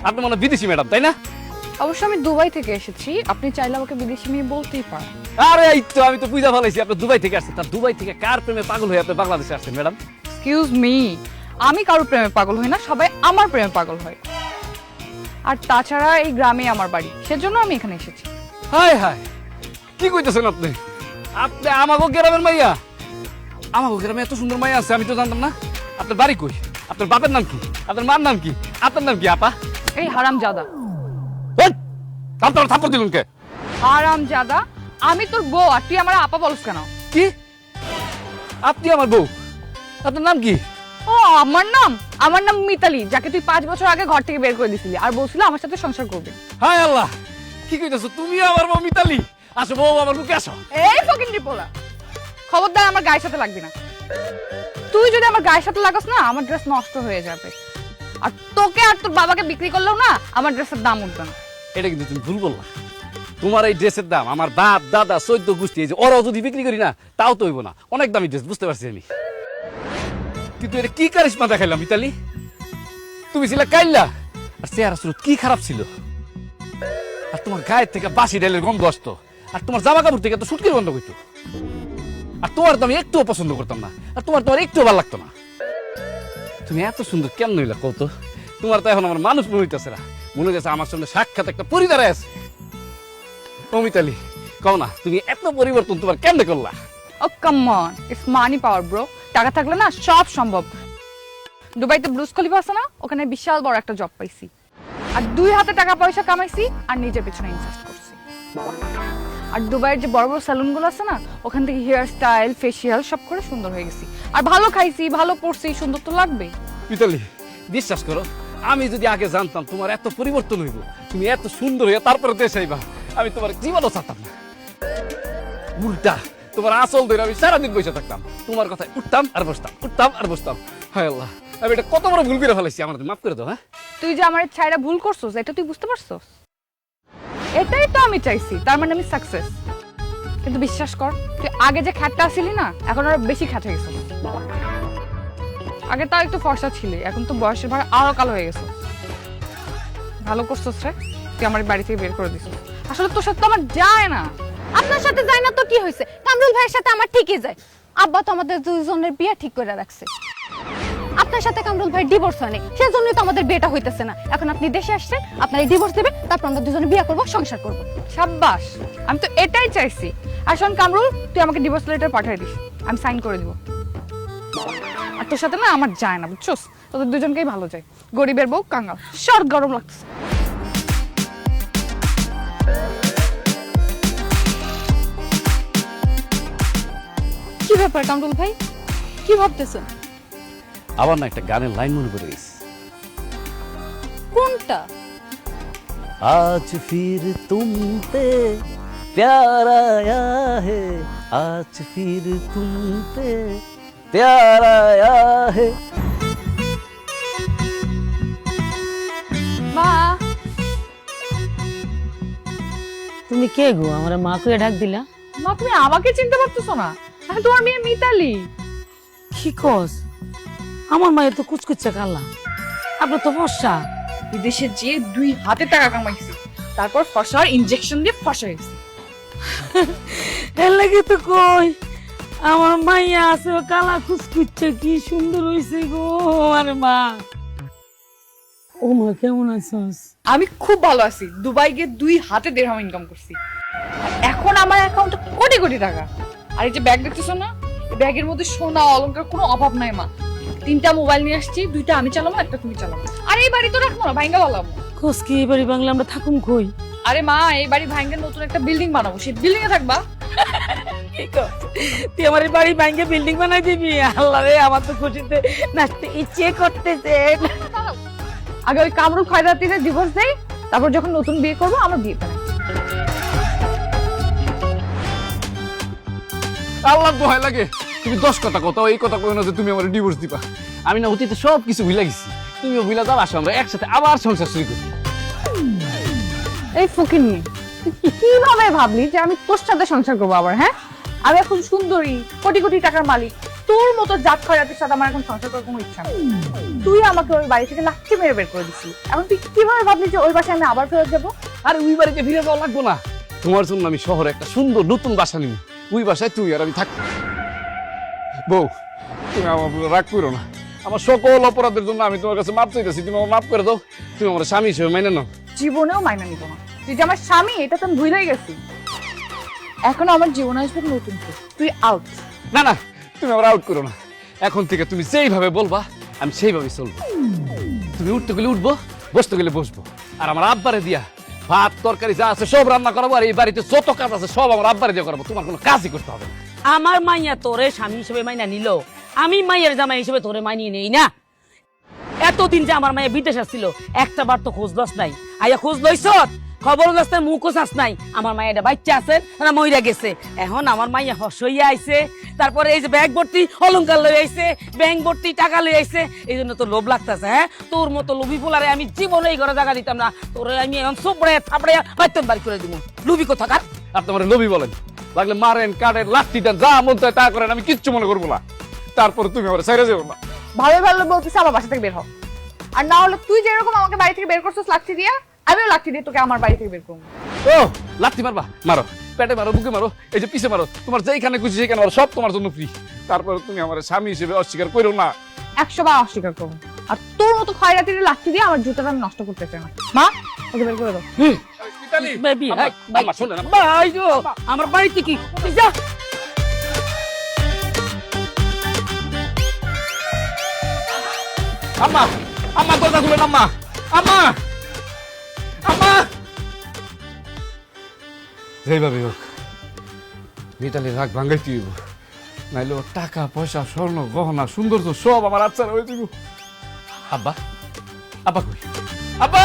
আপনি মনে হয় বিদেশি ম্যাডাম, তাই না? অবশ্য আমি দুবাই থেকে এসেছি, আপনি চাইলে আমাকে বিদেশি মেয়ে বলতেই পারেন। আরে এই তো আমি তো বুঝা ফেলাইছি আপনি দুবাই থেকে আসছেন। তার দুবাই থেকে কার প্রেমে পাগল হয়ে আপনি বাংলাদেশে আসছেন ম্যাডাম? এক্সকিউজ মি, আমি কারোর প্রেমে পাগল হই না, সবাই আমার প্রেমে পাগল হয়। আর তাছাড়া এই গ্রামে আমার বাড়ি, সেজন্য আমি এখানে এসেছি। হায় হায়, কি কইতেছেন আপনি? আপনি আমাগো গ্রামের মাইয়া? আমাগো গ্রামে এত সুন্দর মাইয়া আছে আমি তো জানতাম না। আপনার বাড়ি কই? আপনার বাপের নাম কি? আপনার মার নাম কি? আপনার নাম কি আপা? এই হারামজাদা। আপনার থাপ্পড় দিলুন কে? হারামজাদা, আমি তোর বউ আর তুই আমার আপা বলস কেন? কি? আপনি আমার বউ? আপনার নাম কি? ও আমার নাম মিতালি, যাকে তুই 5 বছর আগে ঘর থেকে বের করে দিছিলি আর বলছিলি আমার সাথে সংসার করবি। হায় আল্লাহ, কি কইতেছো? তুমি আমার বউ মিতালি? আসো বউ, আমার বুকে আসো। এই ফকিং ডিপোলা, খবরদার আমার গায়ের সাথে লাগবি না। তুই যদি আমার গায়ের সাথে লাগাস না, আমার ড্রেস নষ্ট হয়ে যাবে। আর তোকে আর তোর বাবাকে বিক্রি করলেও না আমার ড্রেসের দাম উঠবে না। এটা কিন্তু তুমি ভুল বললা। তোমার এই ড্রেসের দাম আমার বাপ দাদা 14 গোষ্ঠী, এই যে ওরাও যদি বিক্রি করি না তাও তো হইব না। অনেক দামি ড্রেস, বুঝতে পারছি আমি। কিন্তু এটা কি কারিশমা দেখাইলাম মিতালি? তুমি ছিলে কাইল্লা, আর চেহারা স্রোত কি খারাপ ছিল। আর তোমার গায়ের থেকে বাসি ডালের গন্ধ আসতো, আর তোমার জামা কাপড় থেকে তো সুটকির গন্ধ করতো। আর তোমার তো আমি একটুও পছন্দ করতাম না, আর তোমার একটুও ভালো লাগতো না। তুমি এত সুন্দর কেমন হইলা কত? তোমার তো এখন আমার মানুষ মনে হইতেছে না, মনে হইতেছে আমার সামনে সাক্ষাৎ একটা পরিবারে আছে। ও মিতালি, কও না তুমি এত পরিবর্তন তোমার কেমনে করলা? Oh come on, it's money power bro. টাকা থাকলে না সব সম্ভব। দুবাইতে ব্লুজ খলিফা আছে না, ওখানে বিশাল বড় একটা জব পাইছি। আর 2 হাতে টাকা পয়সা কামাইছি আর নিজের পেছনে ইনভেস্ট করছি। আর দুবাইয়ের যে বড় বড় সেলুন গুলো আছে না, ওখান থেকে হেয়ার স্টাইল ফেসিয়াল সব করে সুন্দর হয়ে গেছি। আর ভালো খাইছি, ভালো পড়ছি, সুন্দর তো লাগবে। মিতালি, বিশ্বাস করো, আমি যদি আগে জানতাম তোমার এত পরিবর্তন হইব, তুমি এত সুন্দর হইয়া তারপরে দেশে আইবা, আমি তোমার জীবনও চাতাম না। উল্টা তোমার আসল ধরে আমি সারাদিন বসে থাকতাম, তোমার কথায় উঠতাম আর বসতাম, উঠতাম আর বসতাম। হায় আল্লাহ, আমি এটা কত বড় ভুল করে ফেলেছি, আমার মাফ করে দাও। হ্যাঁ, তুই যে আমার ছাইরা ভুল করছস, এটা তুই বুঝতে পারছস? এটাই তো আমি চাইছি, তার মানে আমি সাকসেস। কিন্তু বিশ্বাস কর, তুই আগে যে খ্যাটটা ছিলি না, এখন আরো বেশি খ্যাট হয়ে গেছিস। আগে তাও একটু ফর্সা ছিলি, এখন তো বয়সের ভার আরো কালো হয়ে গেছে। ভালো করছস রে, তুই আমার বাড়ি থেকে বের করে দিছিস। আসলে তোর সাথে তো আমার যায় না। আপনার সাথে যায় না তো কি হয়েছে? কামরুল ভাইয়ের সাথে আমার ঠিকই যায়। আব্বা তো আমাদের দুইজনের বিয়ে ঠিক করে রাখছে। আপনার সাথে কামরুল ভাই ডিভোর্স হয়নি, সেজন্যই তো আমাদের বিয়েটা হইতেছে না। এখন আপনি দেশে আসছেন, আপনার ডিভোর্স দেবে, তারপর আমরা দুজনে বিয়ে করব, সংসার করব। সাব্বাস, আমি তো এটাই চাইছি। আর শোন কামরুল, তুই আমাকে ডিভোর্স লেটার পাঠিয়ে দিস, আমি সাইন করে দিব। আর তোর সাথে না আমার যায় না, বুঝছস? তোদের দুজনকেই ভালো যায়। গরিবের বউ কাঙ্গাল, সর গরম লাগতেছে। কি ব্যাপার কামরুল ভাই, কি ভাবতেছেন? আবার না একটা গানের লাইন মনে পড়ে গেছে। কোনটা? आज फिर तुम पे प्यार आया है, आज फिर तुम पे प्यार आया है। মা, তুমি কে গো? আমার মা কইয়া ডাক দিলা? মা তুমি আমাকে চিনতে পারতেছো না? আমি তোমার মেয়ে মিতালি। কি কস? আমার মায়ের তো কুচকুচা কালা, আপনার তো ফর্সা। বিদেশে যে 2 হাতে টাকা কামাইছি, তারপর ফসার ইনজেকশন দিয়ে ফসা হয়েছি। এর লাগে তো কই আমার মাইয়া আছে ও কালা কুচকুচা, কি সুন্দর হইছে গো আমার মা। ও মা, কেমন আছস? আমি খুব ভালো আছি। দুবাই গিয়ে 2 হাতে দিরহাম ইনকাম করছি। আর এখন আমার অ্যাকাউন্টে কোটি কোটি টাকা। আর এই যে ব্যাগ দেখতেছো না, এই ব্যাগের মধ্যে সোনা অলংকার কোনো অভাব নাই মা। 3টা মোবাইল নিয়ে আসছি, 2টা আমি চালাবো, একটা তুমি চালাবো। আর এই বাড়ি তো রাখবো না, ভাঙ্গা বলাবো। কস কি এবারে বাংলা আমরা থাকুম কই? আরে মা, এই বাড়ি ভাঙ্গা নতুন একটা বিল্ডিং বানাবো, সেই বিল্ডিং এ থাকবা। কি কস? তুই আমার এই বাড়ি ভাঙ্গে বিল্ডিং বানাই দিবি? আল্লাহ রে, আমার তো খুশিতে নাচতে ইচ্ছে করতেছে। আগে ওই কামরুল খয়রাতিরে ডিভোর্স দেই, তারপর যখন নতুন বিয়ে করবো আমরা বিয়ে করাই। আল্লাহ দোহাই লাগে, তুমি 10 কথা কও, এই কথা কই না যে তুমি আমার ডিভোর্স দিবা। আমি না অতীতে সব কিছু ভুলে গেছি, তুমিও ভুলে যাও, আসো আমরা একসাথে আবার সংসার শুরু করি। এই ফকিন্নি, তুই কিভাবে ভাবলি যে আমি তোর সাথে সংসার করবো আবার? হ্যাঁ, আমি এখন সুন্দরী, কোটি কোটি টাকার মালিক, তোর মতো জাত খয়রাতের সাথে আমার এখন সংসার করার কোনো ইচ্ছা নেই। তুই আমাকে ওই বাড়ি থেকে লাঠি মেরে বের করে দিছিস, এখন তুই কিভাবে ভাবলি যে ওই বাসায় আমি আবার ফেরত যাবো? আরে ওই বাড়িতে ফিরে যাওয়া লাগবো না, তোমার জন্য আমি শহরে একটা সুন্দর নতুন বাসা নিব, ওই বাসায় তুই আর আমি থাকবো। বউ, তুমি আমার উপর রাগ করো না, আমার সকল অপরাধের জন্য আমি তোমার কাছে মাপ চাইতেছি, তুমি আমার মাফ করে দাও, তুমি আমার স্বামী হিসেবে মেনে নাও। জীবনেও মাইনা নিব না, তুই যে আমার স্বামী এটা তো আমি ভুলেই গেছি। এখন আমার জীবনে আসবে নতুন কেউ, তুই আউট। না না, তুমি আমার আউট করো না, এখন থেকে তুমি যেইভাবে বলবা আমি সেইভাবে চলবো। তুমি উঠতে গেলে উঠবো, বসতে গেলে বসবো, আর আমার আব্বারে দিয়া ভাত তরকারি যা আছে সব রান্না করাবো, আর এই বাড়িতে যত কাজ আছে সব আমার আব্বারে দিয়ে করাবো, তোমার কোনো কাজই করতে হবে না। আমার মাইয়া তোরে স্বামী হিসেবে মাইনা নিল, আমি মাইয়ের জামাই হিসেবে তোরে মানিয়ে নেই না। এতদিন যে আমার মাইয়া বিদেশ আসছিল, একটা বার তো খোঁজ লস নাই, আইয়া খোঁজ লইছ, খবর লস মুখও চাস নাই। আমার মাইয়াটা বাচ্চা আছে না মইরা গেছে, এখন আমার মাইয়া হস হইয়া আইছে, তারপরে এই যে ব্যাগ ভর্তি অলংকার লই আইছে, ব্যাংক ভর্তি টাকা লই আইছে, এই জন্য তো লোভ লাগতেছে। হ্যাঁ, তোর মতো লোভি পোলারে আমি জীবনে এই ঘরে জায়গা দিতাম না, তোরে আমি এখন সবড়ে থাপড়ে বাইতন বাড়ি করে দিব। লুবি কোথাকার! আর তোমার লোভী বলেন, লাগলে মারেন কাটেন লাঠি দেন, যা মন চায় তা করেন, আমি কিচ্ছু মনে করবো না। তারপরে তুমি আমার ছেড়ে যাবো না। ভালো ভালো বলতেছে আমার বাসা থেকে বের হ, আর না হলে তুই যেরকম আমাকে বাড়ি থেকে বের করছিস লাঠি দিয়া, আমিও লাঠি দিয়ে তোকে আমার বাড়ি থেকে বের করবো। ও লাঠি মারবা, মারো, পেটে মারো, বুকে মারো, এই যে পিছে মারো, তোমার যেখানে খুশি সেখানে মারো, সব তোমার জন্য ফ্রি। তারপরে তুমি আমার স্বামী হিসেবে অস্বীকার করো না। 100 বার অস্বীকার করবো, আর তোর মতো খয়রাতির লাঠি দিয়ে আমার জুতাটা আমি নষ্ট করতে চাই না। মা, ওকে বের করে দাও। মিতালি, বেবি, আম্মা, ভাই, আম্মা, শোনেন, আম্মা। ভাই গো, আমার বাড়িতে কি তুই যা। আম্মা, আম্মা, দরজা খুলেন, আম্মা, আম্মা, আম্মা। যেইভাবে হোক মিতালির রাগ ভাঙ্গাইতে হইব, নাইলে ওর টাকা পয়সা স্বর্ণ গহনা সৌন্দর্য সব আমার আচ্ছা হয়ে যাব। আব্বা, আব্বা কই? আব্বা!